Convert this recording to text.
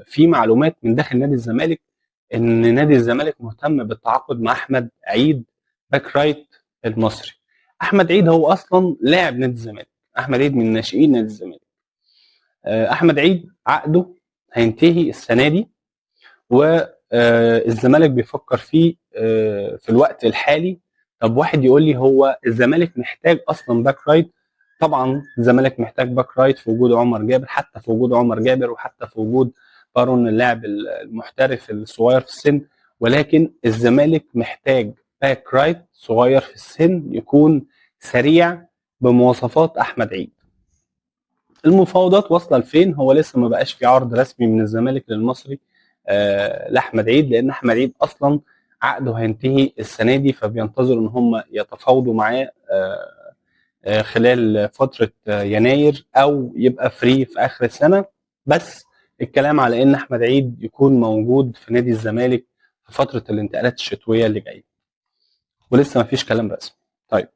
في معلومات من داخل نادي الزمالك ان نادي الزمالك مهتم بالتعاقد مع احمد عيد باك رايت المصري. احمد عيد هو اصلا لاعب نادي الزمالك، احمد عيد من ناشئين نادي الزمالك. احمد عيد عقده هينتهي السنه دي، والزمالك بيفكر فيه في الوقت الحالي. طب واحد يقول لي هو الزمالك محتاج اصلا باك رايت؟ طبعا الزمالك محتاج باك رايت في وجود عمر جابر، حتى في وجود عمر جابر وحتى في وجود بارون اللاعب المحترف الصغير في السن، ولكن الزمالك محتاج باك رايت صغير في السن يكون سريع بمواصفات احمد عيد. المفاوضات واصله لفين؟ هو لسه ما بقاش في عرض رسمي من الزمالك للمصري لاحمد عيد، لان احمد عيد اصلا عقده هينتهي السنه دي، فبينتظروا ان هم يتفاوضوا معاه خلال فتره يناير، او يبقى فري في اخر السنه. بس الكلام على ان احمد عيد يكون موجود في نادي الزمالك في فتره الانتقالات الشتويه اللي جايه، ولسه ما فيش كلام رسمي. طيب